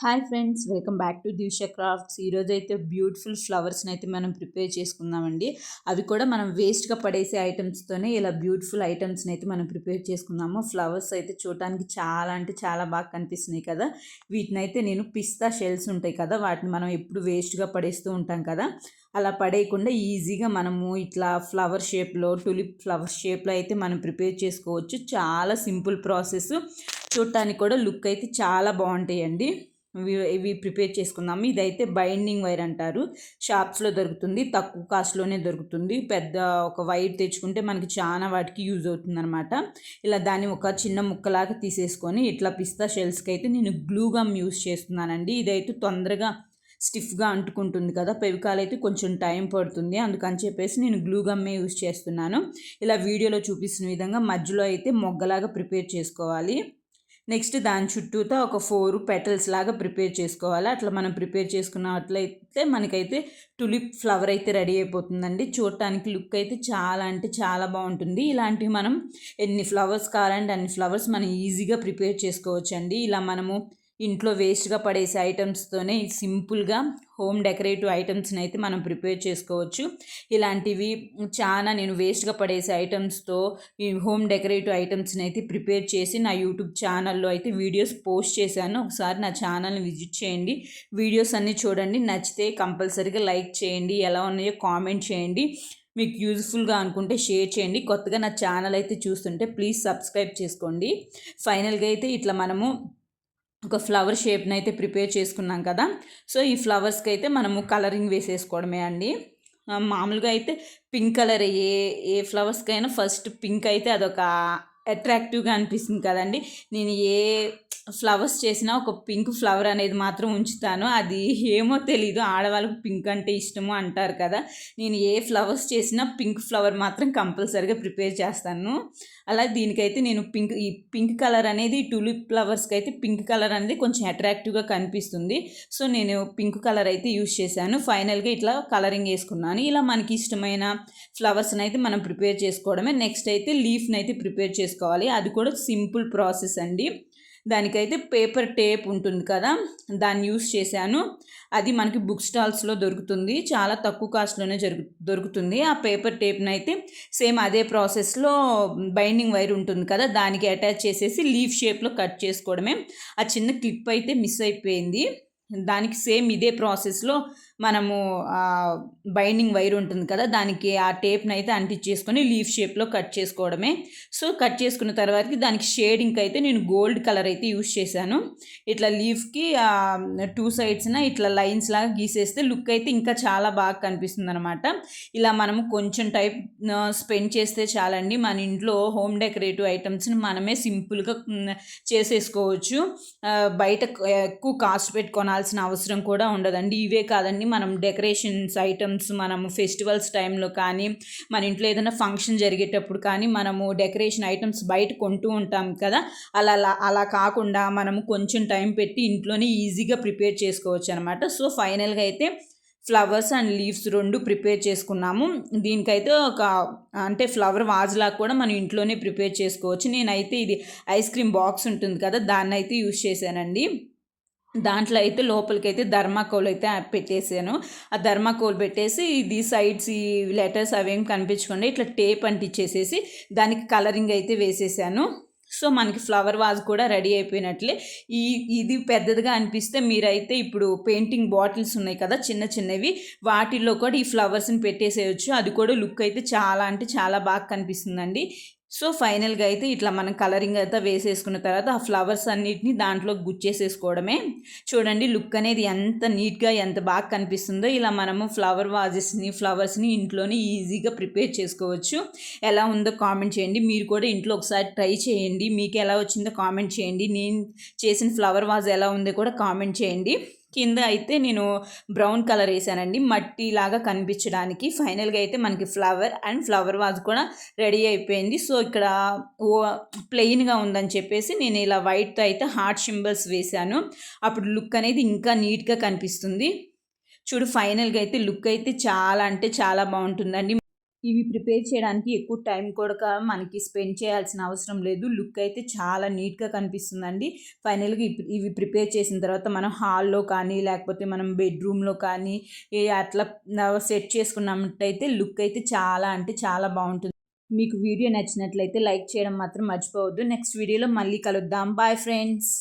Hi friends, welcome back to Divya crafts. ఈరోజు అయితే beautiful ఫ్లవర్స్ని అయితే మనం ప్రిపేర్ చేసుకుందామండి. అవి కూడా మనం వేస్ట్గా పడేసే ఐటమ్స్తోనే ఇలా బ్యూటిఫుల్ ఐటమ్స్ని అయితే మనం ప్రిపేర్ చేసుకున్నాము. ఫ్లవర్స్ అయితే చూడటానికి చాలా అంటే చాలా బాగా కనిపిస్తున్నాయి కదా. వీటిని అయితే నేను పిస్తా షెల్స్ ఉంటాయి కదా, వాటిని మనం ఎప్పుడు వేస్ట్గా పడేస్తూ ఉంటాం కదా, అలా పడేయకుండా ఈజీగా మనము ఇట్లా ఫ్లవర్ షేప్లో, టులిప్ ఫ్లవర్ షేప్లో అయితే మనం ప్రిపేర్ చేసుకోవచ్చు. చాలా సింపుల్ ప్రాసెస్, చూడటానికి కూడా లుక్ అయితే చాలా బాగుంటాయండి. ఇవి ప్రిపేర్ చేసుకుందాము. ఇదైతే బైండింగ్ వైర్ అంటారు, షాప్స్లో దొరుకుతుంది, తక్కువ కాస్ట్లోనే దొరుకుతుంది. పెద్ద ఒక వైర్ తెచ్చుకుంటే మనకి చాలా వాటికి యూజ్ అవుతుంది అనమాట. ఇలా దాన్ని ఒక చిన్న ముక్కలాగా తీసేసుకొని ఇట్లా పిస్తా షెల్స్కి అయితే నేను గ్లూ గమ్ యూజ్ చేస్తున్నానండి. ఇదైతే తొందరగా స్టిఫ్గా అంటుకుంటుంది కదా, పెవికాల్ అయితే కొంచెం టైం పడుతుంది, అందుకని చెప్పేసి నేను గ్లూ గమ్మే యూజ్ చేస్తున్నాను. ఇలా వీడియోలో చూపిస్తున్న విధంగా మధ్యలో అయితే మొగ్గలాగా ప్రిపేర్ చేసుకోవాలి. నెక్స్ట్ దాని చుట్టూతో ఒక 4 పెటల్స్ లాగా ప్రిపేర్ చేసుకోవాలి. అట్లా మనం ప్రిపేర్ చేసుకున్నట్లయితే మనకైతే టులిప్ ఫ్లవర్ అయితే రెడీ అయిపోతుందండి. చూడటానికి లుక్ అయితే చాలా అంటే చాలా బాగుంటుంది. ఇలాంటివి మనం ఎన్ని ఫ్లవర్స్ కావాలంటే అన్ని ఫ్లవర్స్ మనం ఈజీగా ప్రిపేర్ చేసుకోవచ్చండి. ఇలా మనము ఇంట్లో వేస్ట్గా పడేసే ఐటమ్స్తోనే సింపుల్గా హోమ్ డెకరేటివ్ ఐటమ్స్ని అయితే మనం ప్రిపేర్ చేసుకోవచ్చు. ఇలాంటివి చాలా నేను వేస్ట్గా పడేసే ఐటమ్స్తో ఈ హోమ్ డెకరేటివ్ ఐటమ్స్ని అయితే ప్రిపేర్ చేసి నా యూట్యూబ్ ఛానల్లో అయితే వీడియోస్ పోస్ట్ చేశాను. ఒకసారి నా ఛానల్ని విజిట్ చేయండి, వీడియోస్ అన్నీ చూడండి. నచ్చితే కంపల్సరీగా లైక్ చేయండి, ఎలా ఉన్నాయో కామెంట్ చేయండి, మీకు యూజ్ఫుల్గా అనుకుంటే షేర్ చేయండి. కొత్తగా నా ఛానల్ అయితే చూస్తుంటే ప్లీజ్ సబ్స్క్రైబ్ చేసుకోండి. ఫైనల్గా అయితే ఇట్లా మనము ఒక ఫ్లవర్ షేప్ని అయితే ప్రిపేర్ చేసుకున్నాం కదా. సో ఈ ఫ్లవర్స్కి అయితే మనము కలరింగ్ వేసేసుకోవడమే అండి. మామూలుగా అయితే పింక్ కలర్ ఏ ఫ్లవర్స్కైనా ఫస్ట్ పింక్ అయితే అదొక అట్రాక్టివ్గా అనిపిస్తుంది కదండి. నేను ఏ ఫ్లవర్స్ చేసినా ఒక పింక్ ఫ్లవర్ అనేది మాత్రం ఉంచుతాను. అది ఏమో తెలీదు, ఆడవాళ్ళకు పింక్ అంటే ఇష్టము అంటారు కదా. నేను ఏ ఫ్లవర్స్ చేసినా పింక్ ఫ్లవర్ మాత్రం కంపల్సరీగా ప్రిపేర్ చేస్తాను. అలా దీనికైతే నేను ఈ పింక్ కలర్ అనేది టులిప్ ఫ్లవర్స్కి అయితే పింక్ కలర్ అనేది కొంచెం అట్రాక్టివ్గా కనిపిస్తుంది. సో నేను పింక్ కలర్ అయితే యూజ్ చేశాను. ఫైనల్గా ఇట్లా కలరింగ్ వేసుకున్నాను. ఇలా మనకి ఇష్టమైన ఫ్లవర్స్ని అయితే మనం ప్రిపేర్ చేసుకోవడమే. నెక్స్ట్ అయితే లీఫ్ని అయితే ప్రిపేర్ చేసుకోవాలి. అది కూడా సింపుల్ ప్రాసెస్ అండి. దానికైతే పేపర్ టేప్ ఉంటుంది కదా, దాన్ని యూస్ చేశాను. అది మనకి బుక్ స్టాల్స్లో దొరుకుతుంది, చాలా తక్కువ కాస్ట్లోనే దొరుకుతుంది. ఆ పేపర్ టేప్ని అయితే సేమ్ అదే ప్రాసెస్లో బైండింగ్ వైర్ ఉంటుంది కదా, దానికి అటాచ్ చేసేసి లీఫ్ షేప్లో కట్ చేసుకోవడమే. ఆ చిన్న క్లిప్ అయితే మిస్ అయిపోయింది. దానికి సేమ్ ఇదే ప్రాసెస్లో మనము బైండింగ్ వైర్ ఉంటుంది కదా, దానికి ఆ టేప్ని అయితే అంటించేసుకొని లీఫ్ షేప్లో కట్ చేసుకోవడమే. సో కట్ చేసుకున్న తర్వాతకి దానికి షేడింగ్కి అయితే నేను గోల్డ్ కలర్ అయితే యూస్ చేశాను. ఇట్లా లీఫ్కి 2 సైడ్స్న ఇట్లా లైన్స్ లాగా గీసేస్తే లుక్ అయితే ఇంకా చాలా బాగా కనిపిస్తుంది అనమాట. ఇలా మనము కొంచెం టైం స్పెండ్ చేస్తే చాలండి, మన ఇంట్లో హోమ్ డెకరేటివ్ ఐటమ్స్ని మనమే సింపుల్గా చేసేసుకోవచ్చు. బయట ఎక్కువ కాస్ట్ పెట్టి కొనాల్సిన అవసరం కూడా ఉండదండి. ఇవే కాదండి, మనం డెకరేషన్స్ ఐటమ్స్ మనము ఫెస్టివల్స్ టైంలో కానీ, మన ఇంట్లో ఏదైనా ఫంక్షన్ జరిగేటప్పుడు కానీ మనము డెకరేషన్ ఐటమ్స్ బయట కొంటూ ఉంటాం కదా, అలా కాకుండా మనము కొంచెం టైం పెట్టి ఇంట్లోనే ఈజీగా ప్రిపేర్ చేసుకోవచ్చు అనమాట. సో ఫైనల్గా అయితే ఫ్లవర్స్ అండ్ లీవ్స్ 2 ప్రిపేర్ చేసుకున్నాము. దీనికైతే అంటే ఫ్లవర్ వాజ్లా కూడా మనం ఇంట్లోనే ప్రిపేర్ చేసుకోవచ్చు. నేనైతే ఇది ఐస్ క్రీమ్ బాక్స్ ఉంటుంది కదా, దాన్ని అయితే యూజ్ చేశానండి. దాంట్లో అయితే లోపలికైతే థర్మాకోల్ అయితే పెట్టేసాను. ఆ థర్మాకోల్ పెట్టేసి ఇది సైడ్స్ ఈ లెటర్స్ అవేం కనిపించకుండా ఇట్లా టేప్ అంటించేసేసి దానికి కలరింగ్ అయితే వేసేసాను. సో మనకి ఫ్లవర్ వాజ్ కూడా రెడీ అయిపోయినట్లే. ఇది పెద్దదిగా అనిపిస్తే మీరైతే ఇప్పుడు పెయింటింగ్ బాటిల్స్ ఉన్నాయి కదా చిన్న చిన్నవి, వాటిల్లో కూడా ఈ ఫ్లవర్స్ని పెట్టేసేయచ్చు. అది కూడా లుక్ అయితే చాలా అంటే చాలా బాగా కనిపిస్తుందండి. సో ఫైనల్గా అయితే ఇట్లా మనం కలరింగ్ అయితే వేసేసుకున్న తర్వాత ఆ ఫ్లవర్స్ అన్నిటిని దాంట్లో గుచ్చేసేసుకోవడమే. చూడండి లుక్ అనేది ఎంత నీట్గా ఎంత బాగా కనిపిస్తుందో. ఇలా మనము ఫ్లవర్స్ని ఇంట్లోనే ఈజీగా ప్రిపేర్ చేసుకోవచ్చు. ఎలా ఉందో కామెంట్ చేయండి. మీరు కూడా ఇంట్లో ఒకసారి ట్రై చేయండి, మీకు ఎలా వచ్చిందో కామెంట్ చేయండి. నేను చేసిన ఫ్లవర్ వాజ్ ఎలా ఉందో కూడా కామెంట్ చేయండి. కింద అయితే నేను బ్రౌన్ కలర్ వేసానండి, మట్టిలాగా కనిపించడానికి. ఫైనల్గా అయితే మనకి ఫ్లవర్ అండ్ ఫ్లవర్ వాజ్ కూడా రెడీ అయిపోయింది. సో ఇక్కడ ప్లెయిన్గా ఉందని చెప్పేసి నేను ఇలా వైట్తో అయితే హార్ట్ సింబల్స్ వేశాను. అప్పుడు లుక్ అనేది ఇంకా నీట్గా కనిపిస్తుంది. చూడు ఫైనల్గా అయితే లుక్ అయితే చాలా అంటే చాలా బాగుంటుందండి. ఇవి ప్రిపేర్ చేయడానికి ఎక్కువ టైం కూడా మనకి స్పెండ్ చేయాల్సిన అవసరం లేదు. లుక్ అయితే చాలా నీట్‌గా కనిపిస్తుందండి. ఫైనల్‌గా ఇవి ప్రిపేర్ చేసిన తర్వాత మనం హాల్‌లో కానీ, లేకపోతే మనం బెడ్‌రూమ్‌లో కానీ అట్లా సెట్ చేసుకున్నట్టయితే లుక్ అయితే చాలా అంటే చాలా బావుంటుంది. మీకు వీడియో నచ్చినట్లయితే లైక్ చేయడం మాత్రం మర్చిపోవద్దు. నెక్స్ట్ వీడియోలో మళ్ళీ కలుద్దాం. Bye friends.